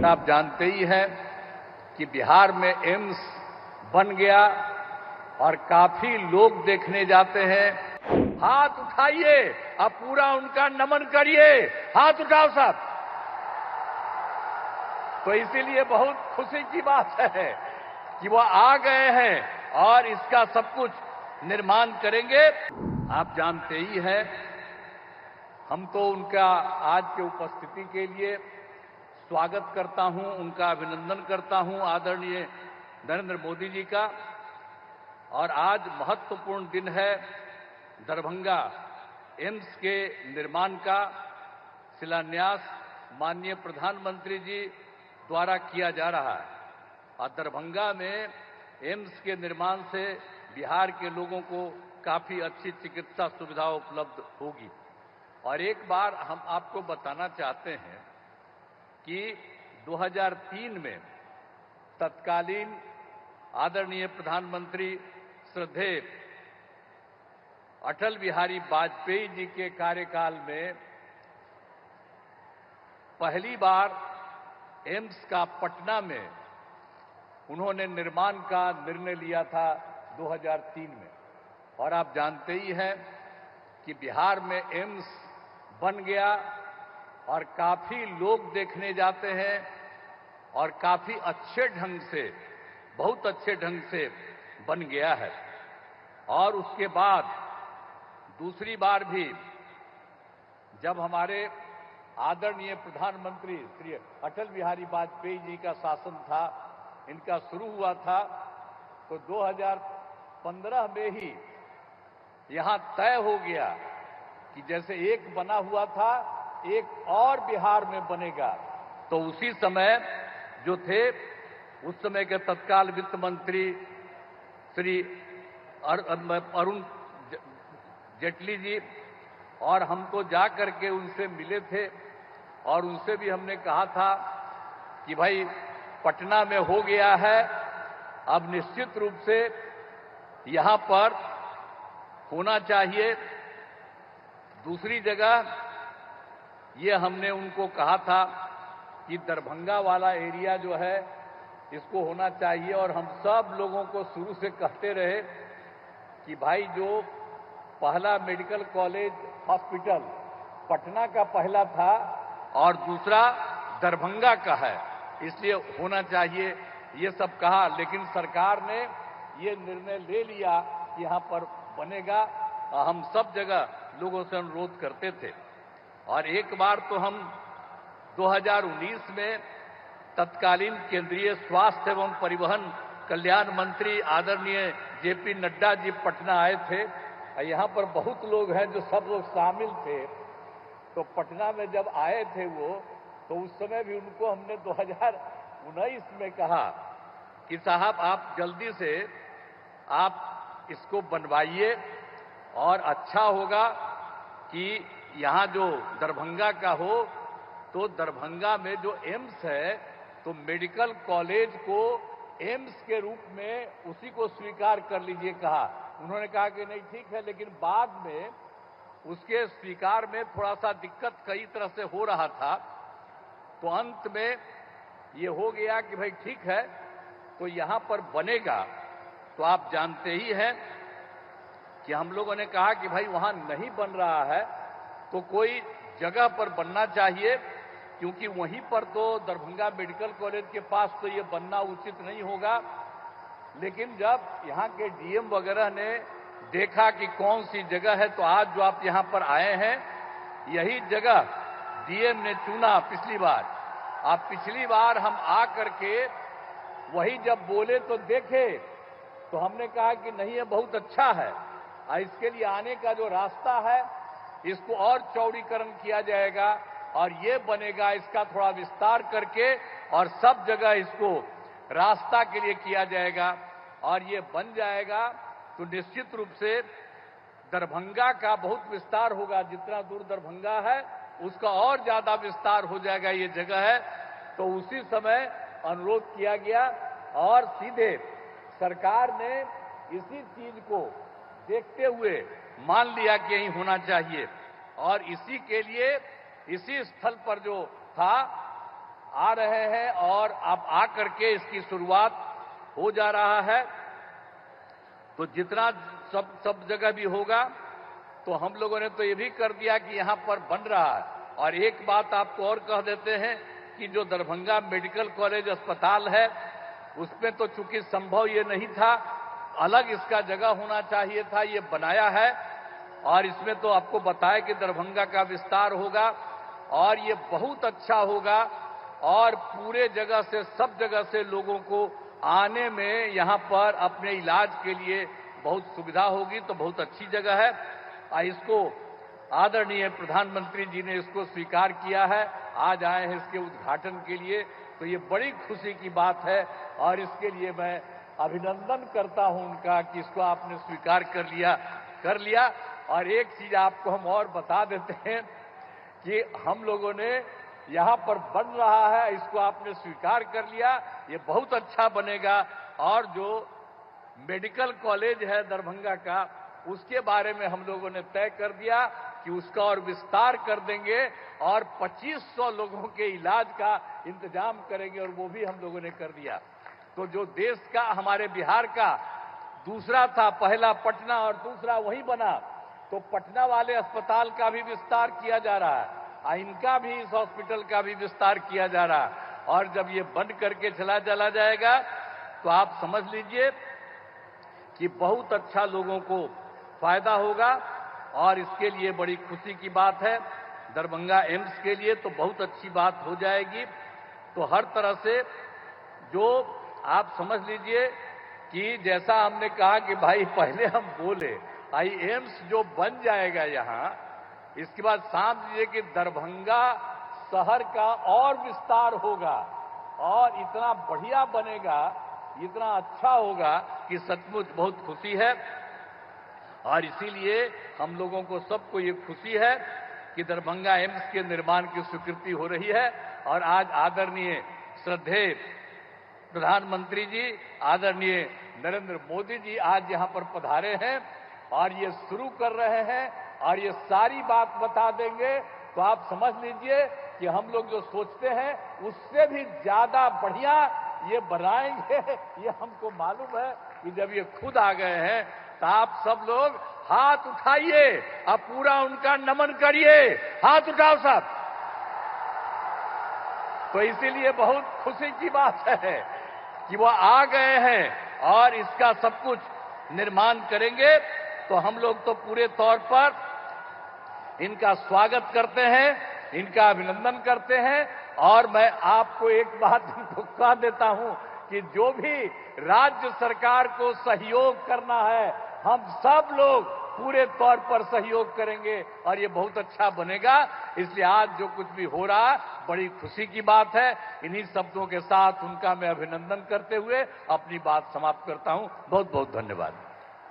आप जानते ही हैं कि बिहार में एम्स बन गया और काफी लोग देखने जाते हैं। हाथ उठाइए, अब पूरा उनका नमन करिए। हाथ उठाओ साहब। तो इसीलिए बहुत खुशी की बात है कि वो आ गए हैं और इसका सब कुछ निर्माण करेंगे। आप जानते ही हैं, हम तो उनका आज के उपस्थिति के लिए स्वागत करता हूं, उनका अभिनंदन करता हूं, आदरणीय नरेंद्र मोदी जी का। और आज महत्वपूर्ण दिन है, दरभंगा एम्स के निर्माण का शिलान्यास माननीय प्रधानमंत्री जी द्वारा किया जा रहा है। और दरभंगा में एम्स के निर्माण से बिहार के लोगों को काफी अच्छी चिकित्सा सुविधा उपलब्ध होगी। और एक बार हम आपको बताना चाहते हैं कि 2003 में तत्कालीन आदरणीय प्रधानमंत्री श्रद्धेय अटल बिहारी वाजपेयी जी के कार्यकाल में पहली बार एम्स का पटना में उन्होंने निर्माण का निर्णय लिया था 2003 में। और आप जानते ही हैं कि बिहार में एम्स बन गया और काफी लोग देखने जाते हैं और काफी अच्छे ढंग से, बहुत अच्छे ढंग से बन गया है। और उसके बाद दूसरी बार भी जब हमारे आदरणीय प्रधानमंत्री श्री अटल बिहारी वाजपेयी जी का शासन था, इनका शुरू हुआ था, तो 2015 में ही यहां तय हो गया कि जैसे एक बना हुआ था, एक और बिहार में बनेगा। तो उसी समय जो थे, उस समय के तत्काल वित्त मंत्री श्री अरुण जेटली जी और हम तो जा करके उनसे मिले थे और उनसे भी हमने कहा था कि भाई पटना में हो गया है, अब निश्चित रूप से यहां पर होना चाहिए। दूसरी जगह ये हमने उनको कहा था कि दरभंगा वाला एरिया जो है इसको होना चाहिए। और हम सब लोगों को शुरू से कहते रहे कि भाई जो पहला मेडिकल कॉलेज हॉस्पिटल पटना का पहला था और दूसरा दरभंगा का है, इसलिए होना चाहिए, ये सब कहा। लेकिन सरकार ने ये निर्णय ले लिया कि यहां पर बनेगा। हम सब जगह लोगों से अनुरोध करते थे। और एक बार तो हम 2019 में तत्कालीन केंद्रीय स्वास्थ्य एवं परिवहन कल्याण मंत्री आदरणीय जेपी नड्डा जी पटना आए थे। यहाँ पर बहुत लोग हैं जो सब लोग शामिल थे। तो पटना में जब आए थे वो, तो उस समय भी उनको हमने 2019 में कहा कि साहब आप जल्दी से आप इसको बनवाइए और अच्छा होगा कि यहाँ जो दरभंगा का हो, तो दरभंगा में जो एम्स है तो मेडिकल कॉलेज को एम्स के रूप में उसी को स्वीकार कर लीजिए कहा। उन्होंने कहा कि नहीं ठीक है, लेकिन बाद में उसके स्वीकार में थोड़ा सा दिक्कत कई तरह से हो रहा था। तो अंत में ये हो गया कि भाई ठीक है, तो यहां पर बनेगा। तो आप जानते ही हैं कि हम लोगों ने कहा कि भाई वहां नहीं बन रहा है तो कोई जगह पर बनना चाहिए, क्योंकि वहीं पर तो दरभंगा मेडिकल कॉलेज के पास तो ये बनना उचित नहीं होगा। लेकिन जब यहाँ के डीएम वगैरह ने देखा कि कौन सी जगह है, तो आज जो आप यहाँ पर आए हैं, यही जगह डीएम ने चुना पिछली बार। आप पिछली बार हम आ करके वही जब बोले तो देखे, तो हमने कहा कि नहीं ये बहुत अच्छा है, इसके लिए आने का जो रास्ता है इसको और चौड़ीकरण किया जाएगा और ये बनेगा, इसका थोड़ा विस्तार करके और सब जगह इसको रास्ता के लिए किया जाएगा और ये बन जाएगा। तो निश्चित रूप से दरभंगा का बहुत विस्तार होगा। जितना दूर दरभंगा है उसका और ज्यादा विस्तार हो जाएगा, ये जगह है। तो उसी समय अनुरोध किया गया और सीधे सरकार ने इसी चीज को देखते हुए मान लिया कि यही होना चाहिए। और इसी के लिए इसी स्थल पर जो था आ रहे हैं और अब आकर के इसकी शुरुआत हो जा रहा है। तो जितना सब जगह भी होगा, तो हम लोगों ने तो ये भी कर दिया कि यहां पर बन रहा है। और एक बात आपको और कह देते हैं कि जो दरभंगा मेडिकल कॉलेज अस्पताल है, उसमें तो चूंकि संभव ये नहीं था, अलग इसका जगह होना चाहिए था, ये बनाया है। और इसमें तो आपको बताया कि दरभंगा का विस्तार होगा और ये बहुत अच्छा होगा और पूरे जगह से, सब जगह से लोगों को आने में यहां पर अपने इलाज के लिए बहुत सुविधा होगी। तो बहुत अच्छी जगह है। इसको आदरणीय प्रधानमंत्री जी ने इसको स्वीकार किया है, आज आए हैं इसके उद्घाटन के लिए। तो ये बड़ी खुशी की बात है और इसके लिए मैं अभिनंदन करता हूं उनका कि इसको आपने स्वीकार कर लिया। और एक चीज आपको हम और बता देते हैं कि हम लोगों ने यहां पर बन रहा है, इसको आपने स्वीकार कर लिया, ये बहुत अच्छा बनेगा। और जो मेडिकल कॉलेज है दरभंगा का, उसके बारे में हम लोगों ने तय कर दिया कि उसका और विस्तार कर देंगे और 2500 लोगों के इलाज का इंतजाम करेंगे, और वो भी हम लोगों ने कर दिया। तो जो देश का, हमारे बिहार का दूसरा था, पहला पटना और दूसरा वहीं बना, तो पटना वाले अस्पताल का भी विस्तार किया जा रहा है, इनका भी, इस हॉस्पिटल का भी विस्तार किया जा रहा है। और जब ये बंद करके चला जाएगा तो आप समझ लीजिए कि बहुत अच्छा लोगों को फायदा होगा। और इसके लिए बड़ी खुशी की बात है दरभंगा एम्स के लिए, तो बहुत अच्छी बात हो जाएगी। तो हर तरह से जो आप समझ लीजिए कि जैसा हमने कहा कि भाई पहले हम बोले, एम्स जो बन जाएगा यहां, इसके बाद समझ लीजिए कि दरभंगा शहर का और विस्तार होगा और इतना बढ़िया बनेगा, इतना अच्छा होगा कि सचमुच बहुत खुशी है। और इसीलिए हम लोगों को सबको ये खुशी है कि दरभंगा एम्स के निर्माण की स्वीकृति हो रही है। और आज आदरणीय श्रद्धेय प्रधानमंत्री जी, आदरणीय नरेंद्र मोदी जी आज यहां पर पधारे हैं और ये शुरू कर रहे हैं और ये सारी बात बता देंगे। तो आप समझ लीजिए कि हम लोग जो सोचते हैं उससे भी ज्यादा बढ़िया ये बनाएंगे, ये हमको मालूम है कि जब ये खुद आ गए हैं तो आप सब लोग हाथ उठाइए और पूरा उनका नमन करिए। हाथ उठाओ सब। तो इसीलिए बहुत खुशी की बात है कि वो आ गए हैं और इसका सब कुछ निर्माण करेंगे। तो हम लोग तो पूरे तौर पर इनका स्वागत करते हैं, इनका अभिनंदन करते हैं। और मैं आपको एक बात कह देता हूं कि जो भी राज्य सरकार को सहयोग करना है, हम सब लोग पूरे तौर पर सहयोग करेंगे और ये बहुत अच्छा बनेगा। इसलिए आज जो कुछ भी हो रहा है बड़ी खुशी की बात है। इन्हीं शब्दों के साथ उनका मैं अभिनंदन करते हुए अपनी बात समाप्त करता हूं। बहुत बहुत धन्यवाद।